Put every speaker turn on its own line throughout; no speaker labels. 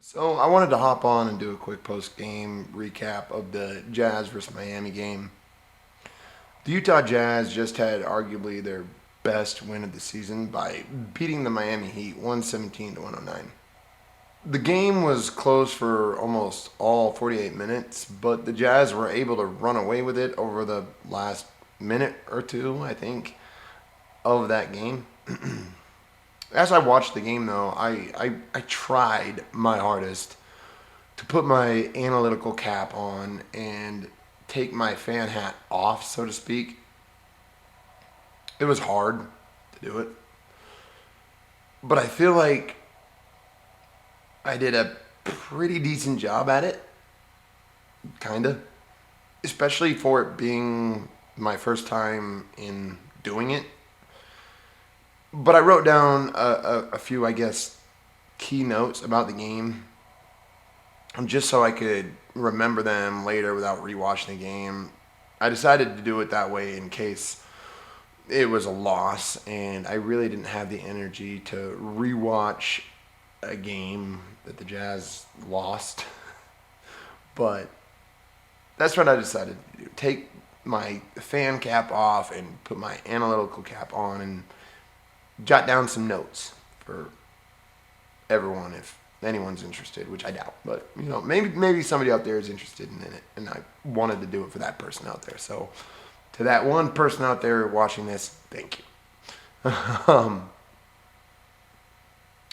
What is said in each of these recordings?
So I wanted to hop on and do a quick post-game recap of the Jazz versus Miami game. The Utah Jazz just had arguably their best win of the season by beating the Miami Heat 117 to 109. The game was close for almost all 48 minutes, but the Jazz were able to run away with it over the last minute or two, I think, of that game. As I watched the game, though, I tried my hardest to put my analytical cap on and take my fan hat off, so to speak. It was hard to do it, but I feel like I did a pretty decent job at it, kind of, especially for it being my first time in doing it. But I wrote down a few, I guess, key notes about the game just so I could remember them later without rewatching the game. I decided to do it that way in case it was a loss, and I really didn't have the energy to rewatch a game that the Jazz lost. But that's what I decided to do. Take my fan cap off and put my analytical cap on and jot down some notes for everyone if anyone's interested, which I doubt. But maybe somebody out there is interested in it, and I wanted to do it for that person out there. So to that one person out there watching this, thank you.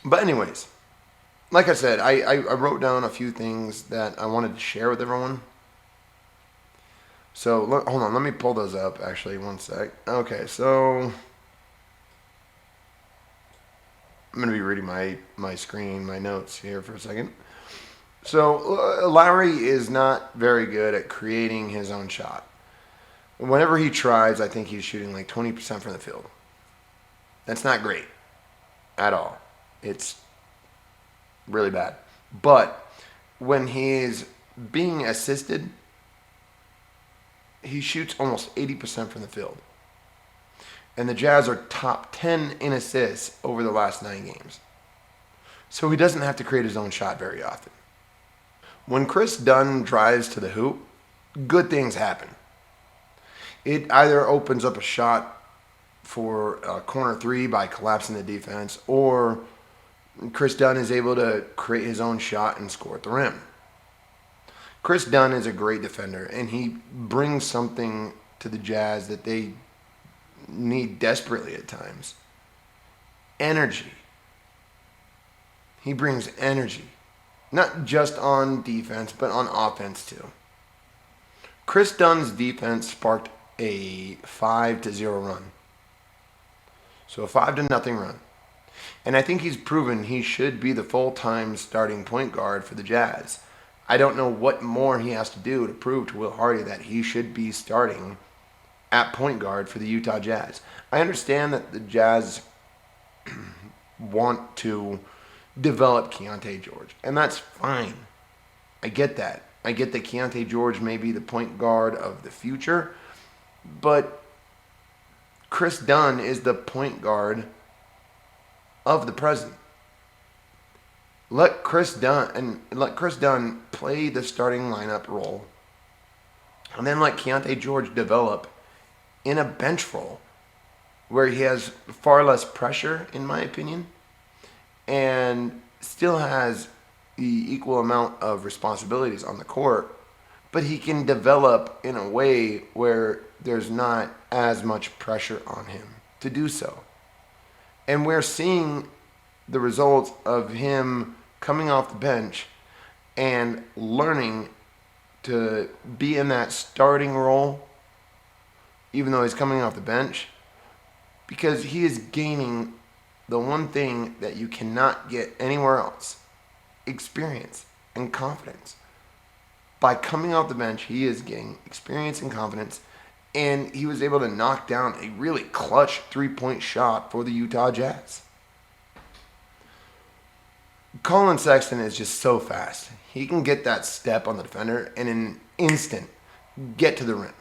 But anyways, like I said, I wrote down a few things that I wanted to share with everyone. So hold on, let me pull those up. Actually, one sec. Okay, so I'm going to be reading my screen, my notes here for a second. So Lowry is not very good at creating his own shot. Whenever he tries, I think he's shooting like 20% from the field. That's not great at all. It's really bad. But when he's being assisted, he shoots almost 80% from the field. And the Jazz are top 10 in assists over the last 9 games. So he doesn't have to create his own shot very often. When Chris Dunn drives to the hoop, good things happen. It either opens up a shot for a corner three by collapsing the defense, or Chris Dunn is able to create his own shot and score at the rim. Chris Dunn is a great defender, and he brings something to the Jazz that they need desperately at times. Energy. He brings energy. Not just on defense, but on offense too. Chris Dunn's defense sparked a 5-0 run. So a 5-0 run. And I think he's proven he should be the full-time starting point guard for the Jazz. I don't know what more he has to do to prove to Will Hardy that he should be starting at point guard for the Utah Jazz. I understand that the Jazz want to develop Keontae George, and that's fine. I get that. I get that Keontae George may be the point guard of the future, but Chris Dunn is the point guard of the present. Let Chris Dunn play the starting lineup role, and then let Keontae George develop in a bench role where he has far less pressure, in my opinion, and still has the equal amount of responsibilities on the court, but he can develop in a way where there's not as much pressure on him to do so. And we're seeing the results of him coming off the bench and learning to be in that starting role even though he's coming off the bench, because he is gaining the one thing that you cannot get anywhere else: experience and confidence. By coming off the bench, he is getting experience and confidence, and he was able to knock down a really clutch three-point shot for the Utah Jazz. Colin Sexton is just so fast. He can get that step on the defender and in an instant get to the rim.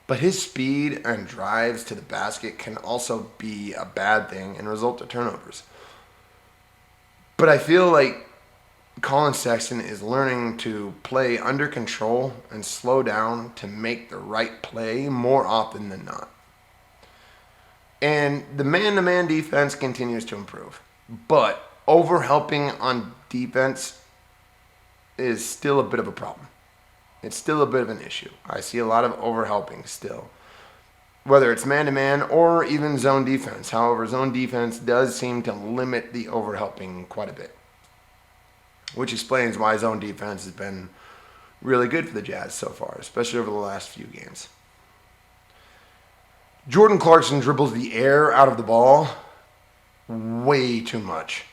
But his speed and drives to the basket can also be a bad thing and result to turnovers. But I feel like Colin Sexton is learning to play under control and slow down to make the right play more often than not. And the man-to-man defense continues to improve. But overhelping on defense is still a bit of a problem. It's still a bit of an issue. I see a lot of overhelping still. Whether it's man-to-man or even zone defense. However, zone defense does seem to limit the overhelping quite a bit. Which explains why zone defense has been really good for the Jazz so far, especially over the last few games. Jordan Clarkson dribbles the air out of the ball way too much.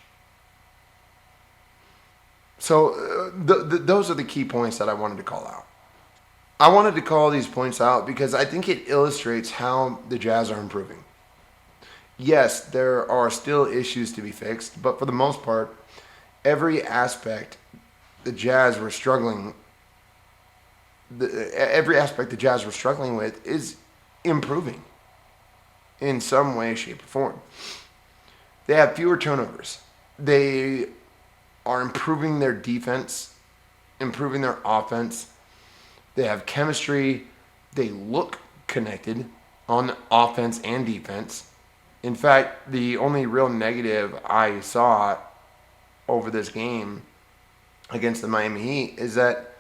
So those are the key points that I wanted to call out. I wanted to call these points out because I think it illustrates how the Jazz are improving. Yes, there are still issues to be fixed, but for the most part, every aspect the Jazz were struggling with is improving in some way, shape, or form. They have fewer turnovers. They are improving their defense, improving their offense. They have chemistry. They look connected on offense and defense. In fact, the only real negative I saw over this game against the Miami Heat is that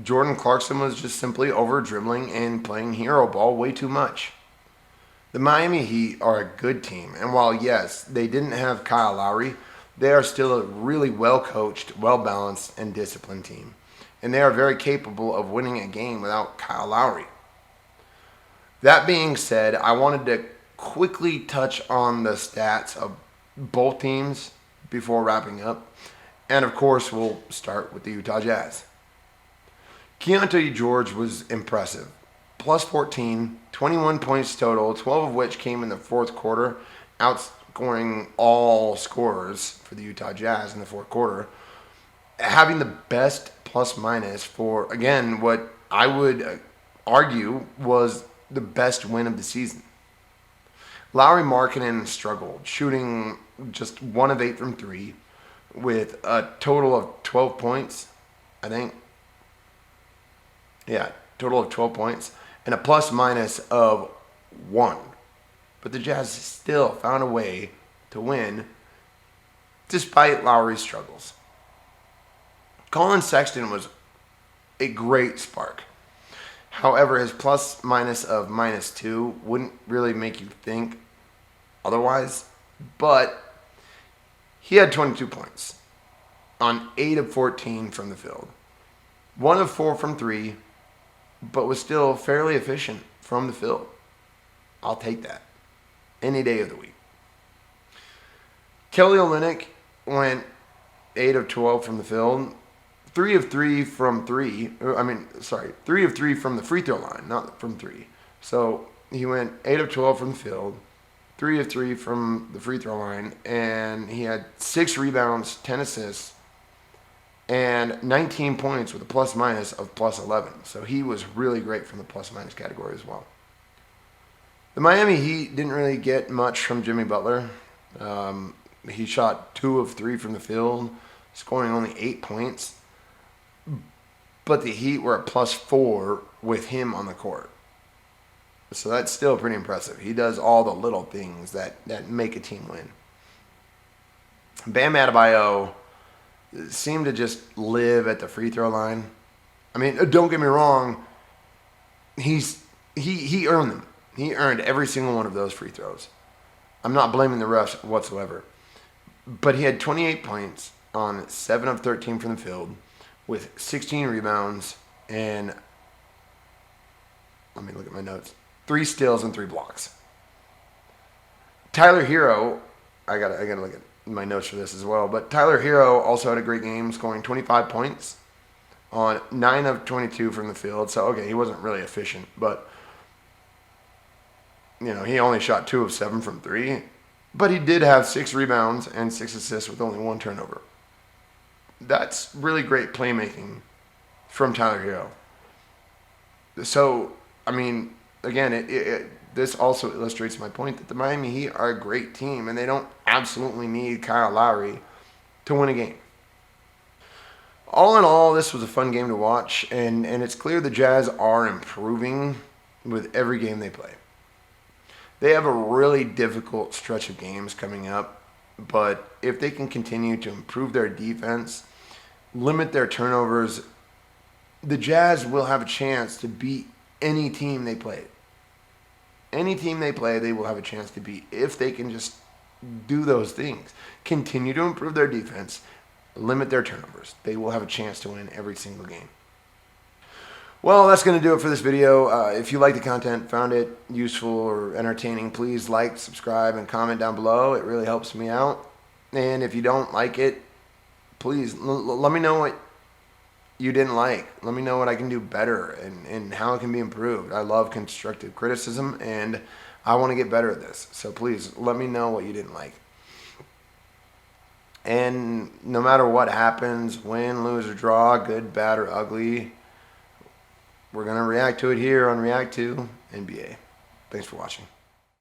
Jordan Clarkson was just simply over dribbling and playing hero ball way too much. The Miami Heat are a good team, and while yes, they didn't have Kyle Lowry, they are still a really well-coached, well-balanced, and disciplined team. And they are very capable of winning a game without Kyle Lowry. That being said, I wanted to quickly touch on the stats of both teams before wrapping up. And of course, we'll start with the Utah Jazz. Keontae George was impressive. Plus 14, 21 points total, 12 of which came in the fourth quarter, outscoring all scorers for the Utah Jazz in the fourth quarter. Having the best plus-minus for, again, what I would argue was the best win of the season. Lauri Markkanen struggled, shooting just 1 of 8 from 3 with a total of 12 points, I think. Yeah, total of 12 points and a plus-minus of 1. But the Jazz still found a way to win despite Lowry's struggles. Colin Sexton was a great spark. However, his plus-minus of -2 wouldn't really make you think otherwise. But he had 22 points on 8 of 14 from the field. 1 of 4 from 3, but was still fairly efficient from the field. I'll take that any day of the week. Kelly Olynyk went 8 of 12 from the field. 3 of 3 from 3. 3 of 3 from the free throw line, not from 3. So he went 8 of 12 from the field, 3 of 3 from the free throw line, and he had 6 rebounds, 10 assists, and 19 points with a plus-minus of plus 11. So he was really great from the plus-minus category as well. The Miami Heat didn't really get much from Jimmy Butler. He shot 2 of 3 from the field, scoring only 8 points. But the Heat were at plus 4 with him on the court. So that's still pretty impressive. He does all the little things that make a team win. Bam Adebayo seemed to just live at the free throw line. I mean, don't get me wrong. He earned them. He earned every single one of those free throws. I'm not blaming the refs whatsoever. But he had 28 points on 7 of 13 from the field with 16 rebounds and, let me look at my notes, 3 steals and 3 blocks. Tyler Hero, I gotta look at my notes for this as well, but Tyler Hero also had a great game, scoring 25 points on 9 of 22 from the field. So, okay, he wasn't really efficient, but, he only shot 2 of 7 from 3. But he did have 6 rebounds and 6 assists with only 1 turnover. That's really great playmaking from Tyler Hero. So, I mean, again, this also illustrates my point that the Miami Heat are a great team, and they don't absolutely need Kyle Lowry to win a game. All in all, this was a fun game to watch, and it's clear the Jazz are improving with every game they play. They have a really difficult stretch of games coming up, but if they can continue to improve their defense, limit their turnovers, the Jazz will have a chance to beat any team they play. Any team they play, they will have a chance to beat if they can just do those things. Continue to improve their defense, limit their turnovers. They will have a chance to win every single game. Well, that's going to do it for this video. If you like the content, found it useful or entertaining, please like, subscribe, and comment down below. It really helps me out. And if you don't like it, please let me know what you didn't like. Let me know what I can do better and how it can be improved. I love constructive criticism, and I want to get better at this. So please let me know what you didn't like. And no matter what happens, win, lose, or draw, good, bad, or ugly, we're going to react to it here on React to NBA. Thanks for watching.